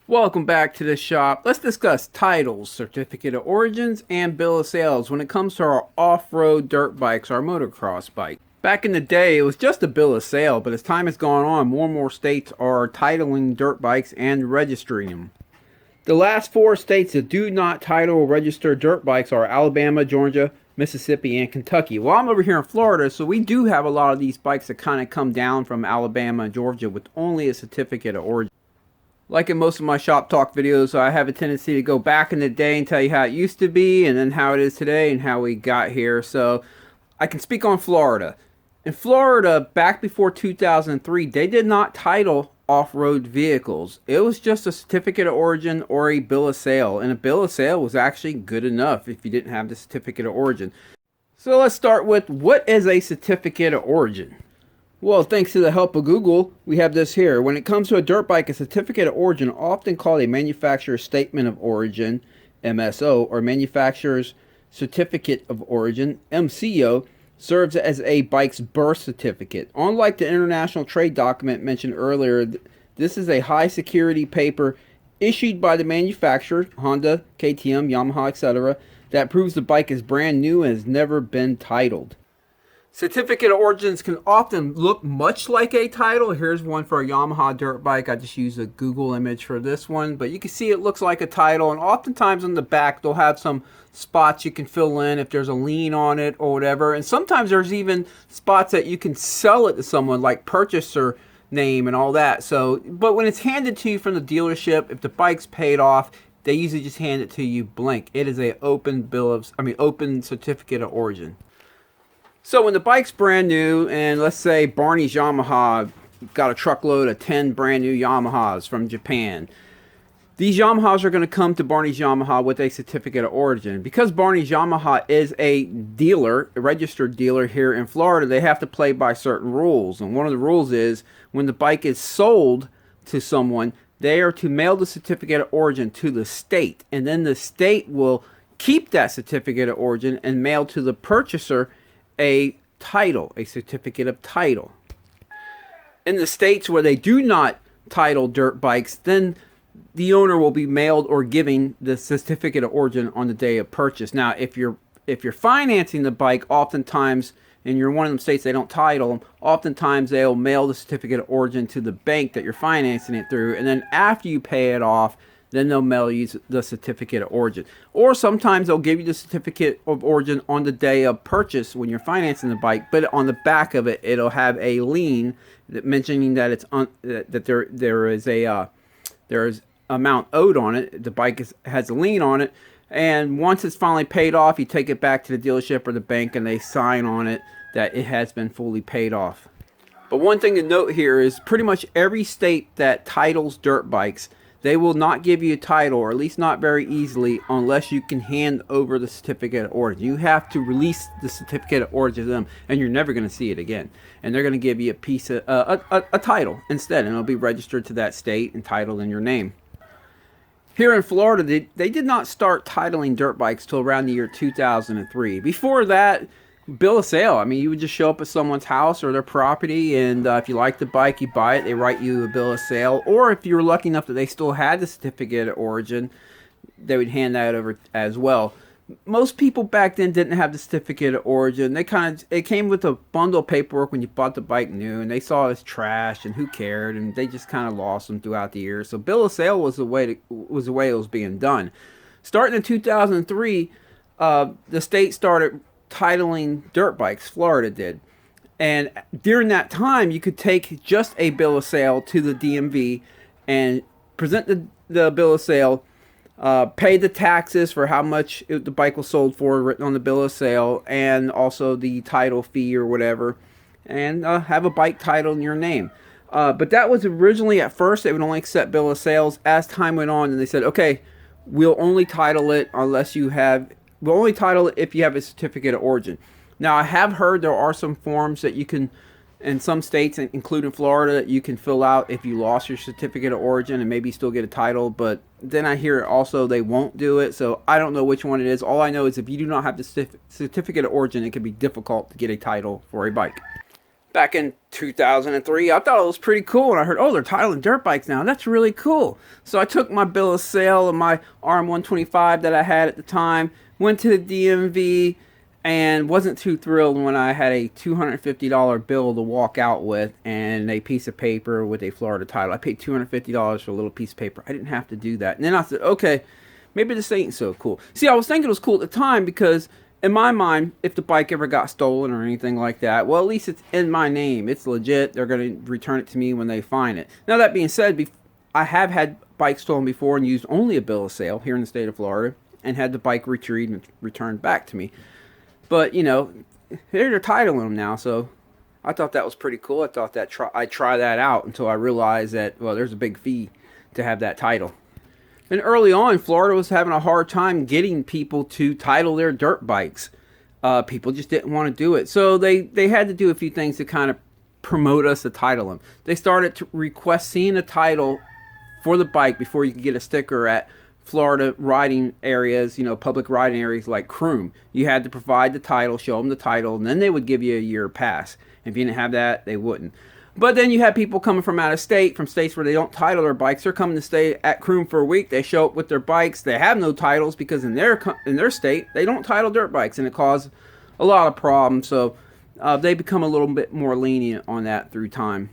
Welcome back to the shop. Let's discuss titles, certificate of origins, and bill of sales when it comes to our off-road dirt bikes, our motocross bike. Back in the day, it was just a bill of sale, but as time has gone on, more and more states are titling dirt bikes and registering them. The last four states that do not title or register dirt bikes are Alabama, Georgia, Mississippi, and Kentucky. Well, I'm over here in Florida, so we do have a lot of these bikes that kind of come down from Alabama and Georgia with only a certificate of origin. Like in most of my shop talk videos, I have a tendency to go back in the day and tell you how it used to be and then how it is today and how we got here. So I can speak on Florida. In Florida, back before 2003, they did not title off-road vehicles. It was just a certificate of origin or a bill of sale. And a bill of sale was actually good enough if you didn't have the certificate of origin. So let's start with, what is a certificate of origin? Well, thanks to the help of Google, we have this here. When it comes to a dirt bike, a certificate of origin, often called a manufacturer's statement of origin, MSO, or manufacturer's certificate of origin, MCO, serves as a bike's birth certificate. Unlike the international trade document mentioned earlier, this is a high security paper issued by the manufacturer, Honda, KTM, Yamaha, etc., that proves the bike is brand new and has never been titled. Certificate of origins can often look much like a title. Here's one for a Yamaha dirt bike. I just used a Google image for this one, but you can see it looks like a title, and oftentimes on the back they'll have some spots you can fill in if there's a lien on it or whatever, and sometimes there's even spots that you can sell it to someone, like purchaser name and all that. So, but when it's handed to you from the dealership, if the bike's paid off, they usually just hand it to you blank. It is a open open certificate of origin. So when the bike's brand new, and let's say Barney's Yamaha got a truckload of 10 brand new Yamahas from Japan, these Yamahas are going to come to Barney's Yamaha with a certificate of origin. Because Barney's Yamaha is a dealer, a registered dealer here in Florida, they have to play by certain rules. And one of the rules is, when the bike is sold to someone, they are to mail the certificate of origin to the state. And then the state will keep that certificate of origin and mail to the purchaser a title, a certificate of title. In the states where they do not title dirt bikes, then the owner will be mailed or giving the certificate of origin on the day of purchase. Now, if you're financing the bike, oftentimes, and you're in one of them states they don't title them, oftentimes they'll mail the certificate of origin to the bank that you're financing it through, and then after you pay it off, then they'll mail you the certificate of origin. Or sometimes they'll give you the certificate of origin on the day of purchase when you're financing the bike, but on the back of it, it'll have a lien mentioning that it's that there is amount owed on it. The bike has a lien on it, and once it's finally paid off, you take it back to the dealership or the bank, and they sign on it that it has been fully paid off. But one thing to note here is pretty much every state that titles dirt bikes, they will not give you a title, or at least not very easily, unless you can hand over the certificate of origin. You have to release the certificate of origin to them, and you're never going to see it again. And they're going to give you a piece of a title instead, and it'll be registered to that state and titled in your name. Here in Florida, they did not start titling dirt bikes till around the year 2003. Before that, bill of sale. I mean, you would just show up at someone's house or their property, and if you like the bike, you buy it. They write you a bill of sale. Or if you were lucky enough that they still had the certificate of origin, they would hand that over as well. Most people back then didn't have the certificate of origin. It came with a bundle of paperwork when you bought the bike new, and they saw it as trash, and who cared, and they just kind of lost them throughout the years. So bill of sale was the way it was being done. Starting in 2003, the state started titling dirt bikes. Florida did. And during that time, you could take just a bill of sale to the DMV and present the bill of sale, pay the taxes for how much the bike was sold for, written on the bill of sale, and also the title fee or whatever, and have a bike title in your name. But that was originally, at first, they would only accept bill of sales. As time went on, and they said, okay, we'll only title it if you have a certificate of origin. Now, I have heard there are some forms that you can, in some states, including Florida, that you can fill out if you lost your certificate of origin and maybe still get a title. But then I hear also they won't do it. So I don't know which one it is. All I know is if you do not have the certificate of origin, it can be difficult to get a title for a bike. back in 2003. I thought it was pretty cool, and I heard, oh, they're titling dirt bikes now. That's really cool. So I took my bill of sale of my RM125 that I had at the time, went to the DMV, and wasn't too thrilled when I had a $250 bill to walk out with and a piece of paper with a Florida title. I paid $250 for a little piece of paper. I didn't have to do that. And then I said, okay, maybe this ain't so cool. See, I was thinking it was cool at the time because in my mind, if the bike ever got stolen or anything like that, well, at least it's in my name. It's legit. They're going to return it to me when they find it. Now, that being said, I have had bikes stolen before and used only a bill of sale here in the state of Florida and had the bike retrieved and returned back to me. But, you know, they're titling them now, so I thought that was pretty cool. I thought that I'd try that out until I realized that, well, there's a big fee to have that title. And early on, Florida was having a hard time getting people to title their dirt bikes. People just didn't want to do it. So they had to do a few things to kind of promote us to title them. They started to request seeing a title for the bike before you could get a sticker at Florida riding areas, you know, public riding areas like Croom. You had to provide the title, show them the title, and then they would give you a year pass. If you didn't have that, they wouldn't. But then you had people coming from out of state, from states where they don't title their bikes. They're coming to stay at Croom for a week. They show up with their bikes. They have no titles because in their state, they don't title dirt bikes, and it caused a lot of problems. So they become a little bit more lenient on that through time.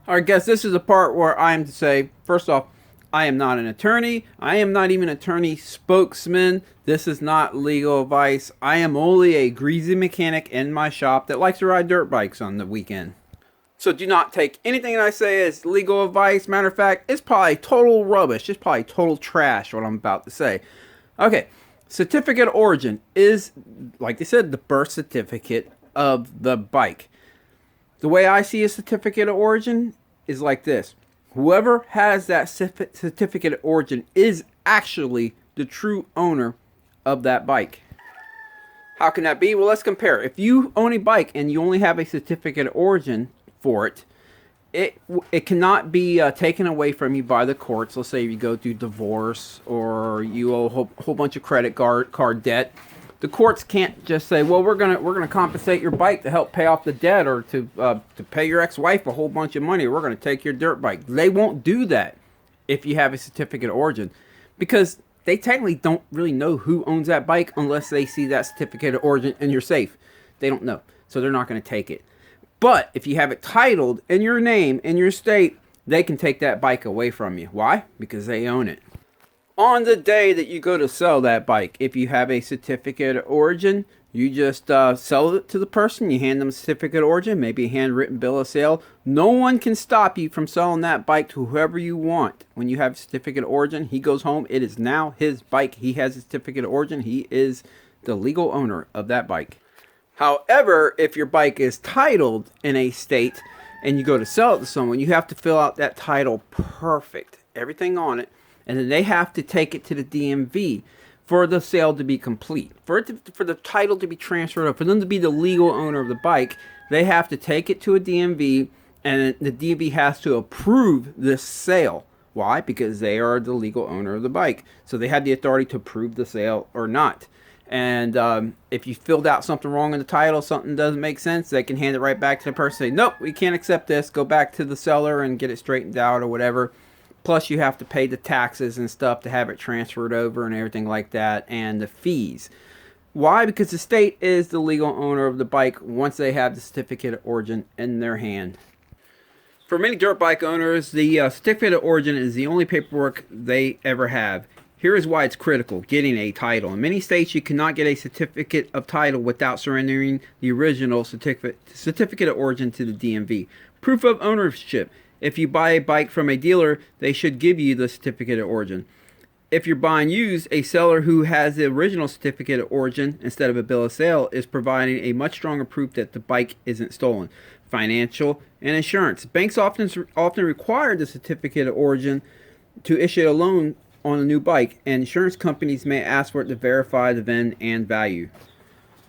All right, guys, this is the part where I am to say, first off, I am not an attorney. I am not even an attorney spokesman. This is not legal advice. I am only a greasy mechanic in my shop that likes to ride dirt bikes on the weekend. So do not take anything that I say as legal advice. Matter of fact, it's probably total rubbish. It's probably total trash what I'm about to say. Okay, certificate of origin is, like they said, the birth certificate of the bike. The way I see a certificate of origin is like this. Whoever has that certificate of origin is actually the true owner of that bike. How can that be? Well, let's compare. If you own a bike and you only have a certificate of origin for it, it cannot be taken away from you by the courts. Let's say you go through divorce or you owe a whole bunch of credit card debt. The courts can't just say, well, we're gonna compensate your bike to help pay off the debt or to pay your ex-wife a whole bunch of money. Or we're gonna take your dirt bike. They won't do that if you have a certificate of origin, because they technically don't really know who owns that bike unless they see that certificate of origin in your safe. They don't know, so they're not gonna take it. But if you have it titled in your name, in your state, they can take that bike away from you. Why? Because they own it. On the day that you go to sell that bike, if you have a certificate of origin, you just sell it to the person. You hand them a certificate of origin, maybe a handwritten bill of sale. No one can stop you from selling that bike to whoever you want. When you have a certificate of origin, he goes home. It is now his bike. He has a certificate of origin. He is the legal owner of that bike. However, if your bike is titled in a state and you go to sell it to someone, you have to fill out that title perfect, everything on it. And then they have to take it to the DMV for the sale to be complete. For the title to be transferred up, for them to be the legal owner of the bike, they have to take it to a DMV, and the DMV has to approve this sale. Why? Because they are the legal owner of the bike. So they have the authority to approve the sale or not. And if you filled out something wrong in the title, something doesn't make sense, they can hand it right back to the person and say, nope, we can't accept this. Go back to the seller and get it straightened out or whatever. Plus, you have to pay the taxes and stuff to have it transferred over and everything like that, and the fees. Why? Because the state is the legal owner of the bike once they have the certificate of origin in their hand. For many dirt bike owners, the certificate of origin is the only paperwork they ever have. Here is why it's critical, getting a title. In many states, you cannot get a certificate of title without surrendering the original certificate of origin to the DMV. Proof of ownership. If you buy a bike from a dealer, they should give you the certificate of origin. If you're buying used, a seller who has the original certificate of origin instead of a bill of sale is providing a much stronger proof that the bike isn't stolen. Financial and insurance. Banks often require the certificate of origin to issue a loan on a new bike, and insurance companies may ask for it to verify the VIN and value.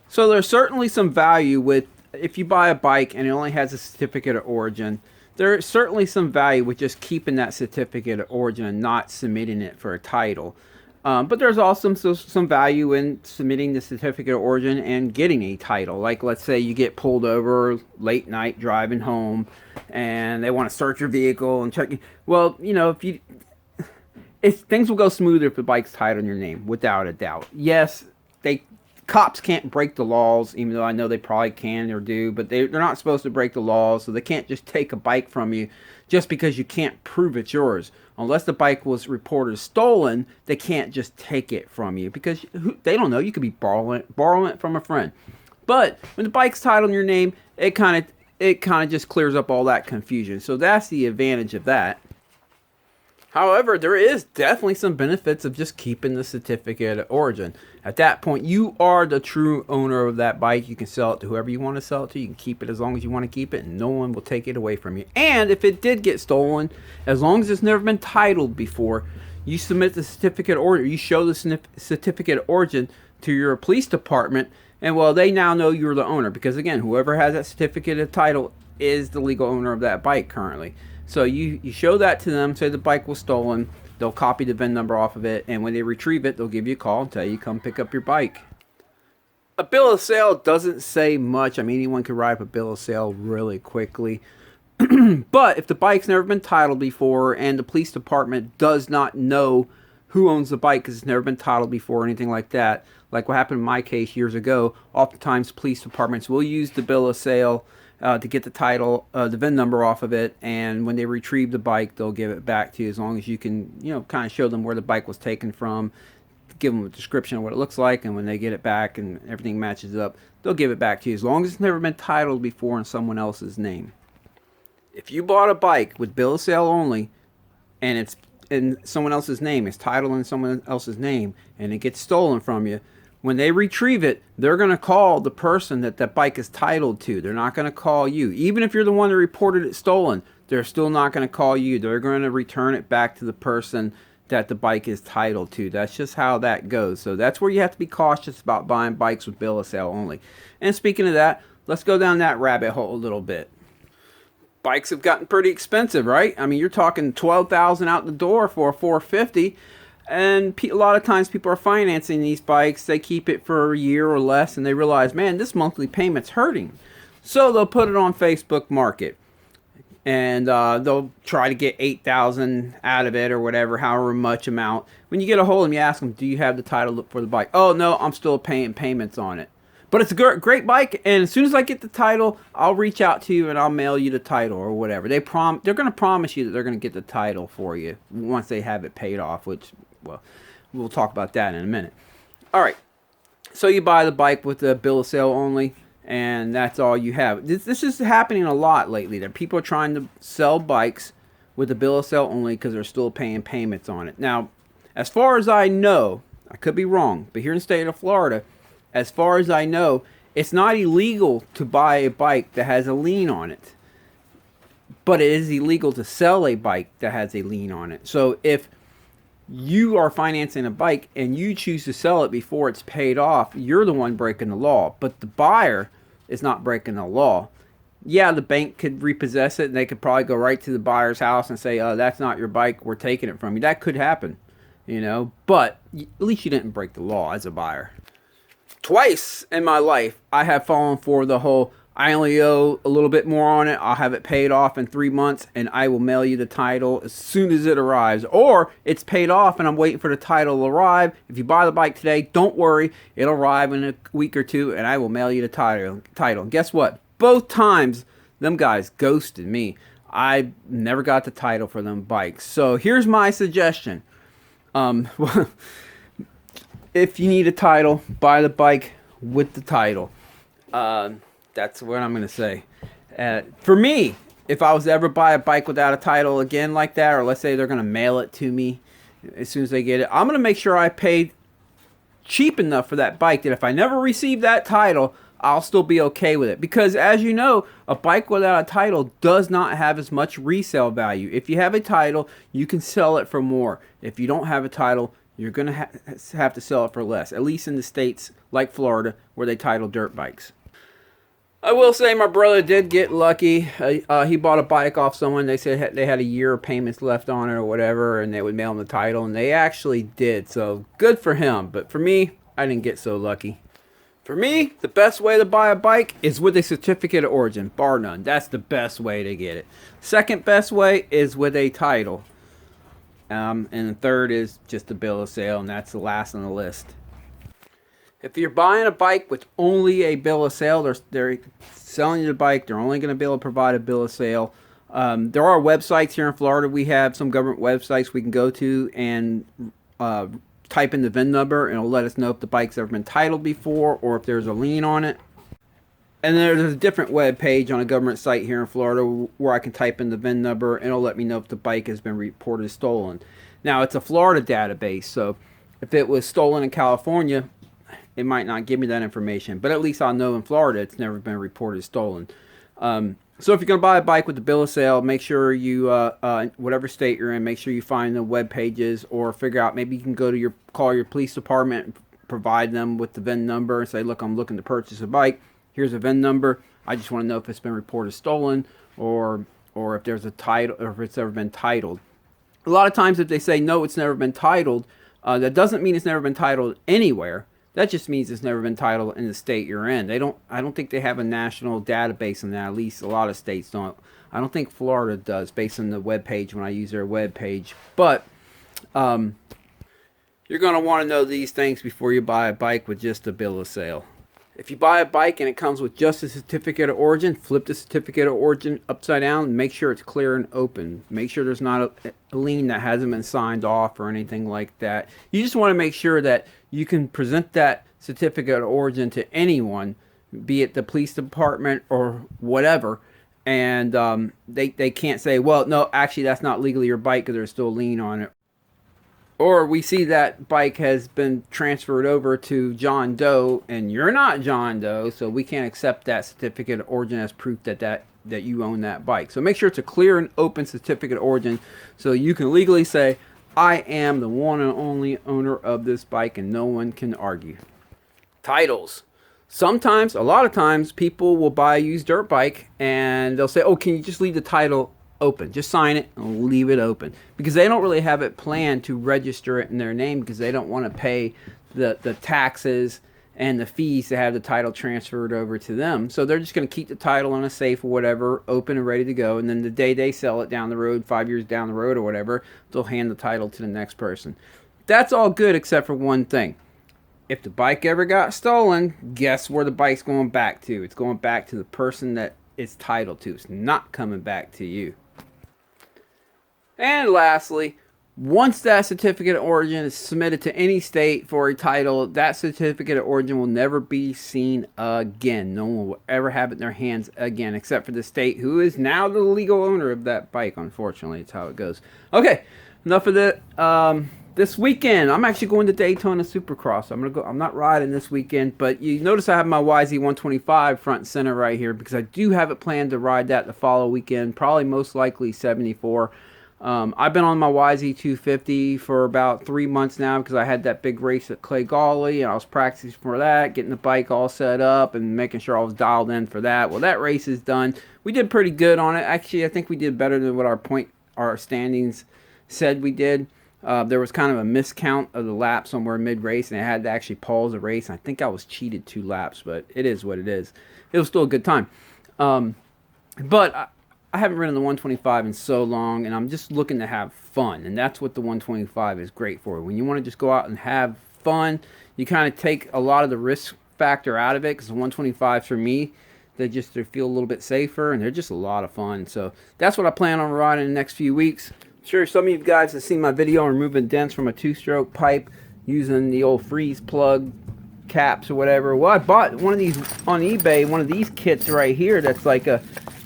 So there's certainly some value with, if you buy a bike and it only has a certificate of origin, there's certainly some value with just keeping that certificate of origin and not submitting it for a title. But there's also some value in submitting the certificate of origin and getting a title. Like, let's say you get pulled over late night driving home, and they want to search your vehicle and check. Well, if things will go smoother if the bike's titled in your name, without a doubt. Yes, cops can't break the laws, even though I know they probably can or do, but they're not supposed to break the laws, so they can't just take a bike from you just because you can't prove it's yours. Unless the bike was reported stolen, they can't just take it from you because they don't know. You could be borrowing it from a friend. But when the bike's titled in your name, it kind of just clears up all that confusion. So that's the advantage of that. However, there is definitely some benefits of just keeping the certificate of origin. At that point, you are the true owner of that bike. You can sell it to whoever you want to sell it to. You can keep it as long as you want to keep it, and no one will take it away from you. And if it did get stolen, as long as it's never been titled before, you submit the certificate of origin. You show the certificate of origin to your police department, and well, they now know you're the owner because, again, whoever has that certificate of title is the legal owner of that bike currently. So you show that to them, say the bike was stolen, they'll copy the VIN number off of it, and when they retrieve it, they'll give you a call and tell you come pick up your bike. A bill of sale doesn't say much. I mean, anyone can write up a bill of sale really quickly. But if the bike's never been titled before and the police department does not know who owns the bike because it's never been titled before or anything like that, like what happened in my case years ago, oftentimes police departments will use the bill of sale to get the title, the VIN number off of it, and when they retrieve the bike, they'll give it back to you as long as you can, kind of show them where the bike was taken from, give them a description of what it looks like, and when they get it back and everything matches up, they'll give it back to you as long as it's never been titled before in someone else's name. If you bought a bike with bill of sale only, and it's in someone else's name, it's titled in someone else's name, and it gets stolen from you, when they retrieve it, they're going to call the person that bike is titled to. They're not going to call you. Even if you're the one that reported it stolen, they're still not going to call you. They're going to return it back to the person that the bike is titled to. That's just how that goes. So that's where you have to be cautious about buying bikes with bill of sale only. And speaking of that, let's go down that rabbit hole a little bit. Bikes have gotten pretty expensive, right? I mean, you're talking $12,000 out the door for a 450. And a lot of times people are financing these bikes. They keep it for a year or less, and they realize, man, this monthly payment's hurting. So they'll put it on Facebook Market, and they'll try to get $8,000 out of it or whatever, however much amount. When you get a hold of them, you ask them, do you have the title for the bike? Oh, no, I'm still paying payments on it. But it's a great bike, and as soon as I get the title, I'll reach out to you and I'll mail you the title or whatever. They're going to promise you that they're going to get the title for you once they have it paid off, which, well, we'll talk about that in a minute. All right, so you buy the bike with the bill of sale only, and that's all you have. This is happening a lot lately. That people are trying to sell bikes with the bill of sale only because they're still paying payments on it. Now, as far as I know, I could be wrong, but here in the state of Florida, as far as I know, it's not illegal to buy a bike that has a lien on it. But it is illegal to sell a bike that has a lien on it. So if you are financing a bike and you choose to sell it before it's paid off, you're the one breaking the law. But the buyer is not breaking the law. Yeah, the bank could repossess it and they could probably go right to the buyer's house and say, oh, that's not your bike, we're taking it from you. That could happen, but at least you didn't break the law as a buyer. Twice in my life, I have fallen for the whole, I only owe a little bit more on it, I'll have it paid off in 3 months, and I will mail you the title as soon as it arrives. Or, it's paid off and I'm waiting for the title to arrive. If you buy the bike today, don't worry, it'll arrive in a week or two, and I will mail you the title. And guess what? Both times, them guys ghosted me. I never got the title for them bikes. So, here's my suggestion. If you need a title, buy the bike with the title. That's what I'm going to say. For me, if I was to ever buy a bike without a title again like that, or let's say they're going to mail it to me as soon as they get it, I'm going to make sure I paid cheap enough for that bike that if I never receive that title, I'll still be okay with it. Because as you know, a bike without a title does not have as much resale value. If you have a title, you can sell it for more. If you don't have a title, you're going to have to sell it for less, at least in the states like Florida where they title dirt bikes. I will say my brother did get lucky. He bought a bike off someone. They said they had a year of payments left on it or whatever, and they would mail him the title, and they actually did. So good for him. But for me, I didn't get so lucky. For me, the best way to buy a bike is with a certificate of origin, bar none. That's the best way to get it. Second best way is with a title. And the third is just a bill of sale, and that's the last on the list. If you're buying a bike with only a bill of sale, they're selling you the bike. They're only going to be able to provide a bill of sale. There are websites here in Florida. We have some government websites we can go to and type in the VIN number, and it'll let us know if the bike's ever been titled before or if there's a lien on it. And there's a different web page on a government site here in Florida where I can type in the VIN number, and it'll let me know if the bike has been reported stolen. Now, it's a Florida database, so if it was stolen in California, it might not give me that information, but at least I'll know in Florida it's never been reported stolen. So if you're going to buy a bike with the bill of sale, make sure you, whatever state you're in, make sure you find the web pages, or figure out, maybe you can go to call your police department and provide them with the VIN number and say, look, I'm looking to purchase a bike. Here's a VIN number. I just want to know if it's been reported stolen, or if there's a title, or if it's ever been titled. A lot of times if they say, no, it's never been titled, that doesn't mean it's never been titled anywhere. That just means it's never been titled in the state you're in. I don't think they have a national database on that. At least a lot of states don't. I don't think Florida does, based on the web page when I use their web page. But you're going to want to know these things before you buy a bike with just a bill of sale. If you buy a bike and it comes with just a certificate of origin, flip the certificate of origin upside down and make sure it's clear and open. Make sure there's not a lien that hasn't been signed off or anything like that. You just want to make sure that you can present that certificate of origin to anyone, be it the police department or whatever, and they can't say, well, no, actually that's not legally your bike because there's still a lien on it. Or we see that bike has been transferred over to John Doe, and you're not John Doe, so we can't accept that certificate of origin as proof that you own that bike. So make sure it's a clear and open certificate of origin so you can legally say, I am the one and only owner of this bike, and no one can argue. Titles. Sometimes, a lot of times, people will buy a used dirt bike, and they'll say, oh, can you just leave the title open? Just sign it and leave it open, because they don't really have it planned to register it in their name, because they don't want to pay the taxes and the fees to have the title transferred over to them. So they're just going to keep the title in a safe or whatever, open and ready to go, and then the day they sell it down the road, 5 years down the road or whatever, they'll hand the title to the next person. That's all good except for one thing. If the bike ever got stolen, guess where the bike's going back to? It's going back to the person that it's titled to. It's not coming back to you. And lastly, once that certificate of origin is submitted to any state for a title, that certificate of origin will never be seen again. No one will ever have it in their hands again, except for the state who is now the legal owner of that bike. Unfortunately, it's how it goes. Okay, enough of that. This weekend, I'm actually going to Daytona Supercross. I'm not riding this weekend, but you notice I have my YZ125 front and center right here, because I do have it planned to ride that the following weekend, probably most likely 74. I've been on my YZ250 for about 3 months now, because I had that big race at Clay Gawley, and I was practicing for that, getting the bike all set up and making sure I was dialed in for that. Well, that race is done. We did pretty good on it. Actually, I think we did better than what our standings said we did. There was kind of a miscount of the laps somewhere mid-race, and I had to actually pause the race. I think I was cheated 2 laps, but it is what it is. It was still a good time. But I haven't ridden the 125 in so long, and I'm just looking to have fun, and that's what the 125 is great for. When you want to just go out and have fun, you kind of take a lot of the risk factor out of it, because the 125s for me, they feel a little bit safer, and they're just a lot of fun. So that's what I plan on riding in the next few weeks. Sure, some of you guys have seen my video on removing dents from a 2-stroke pipe using the old freeze plug caps or whatever. Well, I bought one of these on eBay, one of these kits right here that's like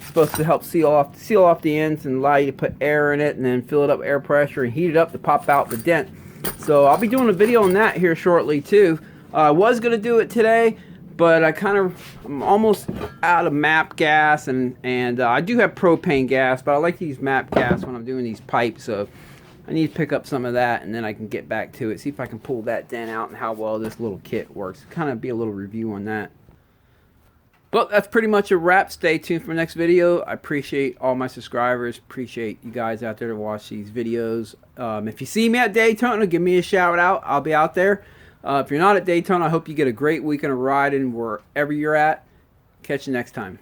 supposed to help seal off the ends and allow you to put air in it and then fill it up with air pressure and heat it up to pop out the dent. So I'll be doing a video on that here shortly too. I was going to do it today, but I'm almost out of MAP gas, and I do have propane gas, but I like to use MAP gas when I'm doing these pipes, so I need to pick up some of that, and then I can get back to it, see if I can pull that dent out and how well this little kit works. Kind of be a little review on that. Well, that's pretty much a wrap. Stay tuned for the next video. I appreciate all my subscribers. Appreciate you guys out there to watch these videos. If you see me at Daytona, give me a shout out. I'll be out there. If you're not at Daytona, I hope you get a great weekend of riding wherever you're at. Catch you next time.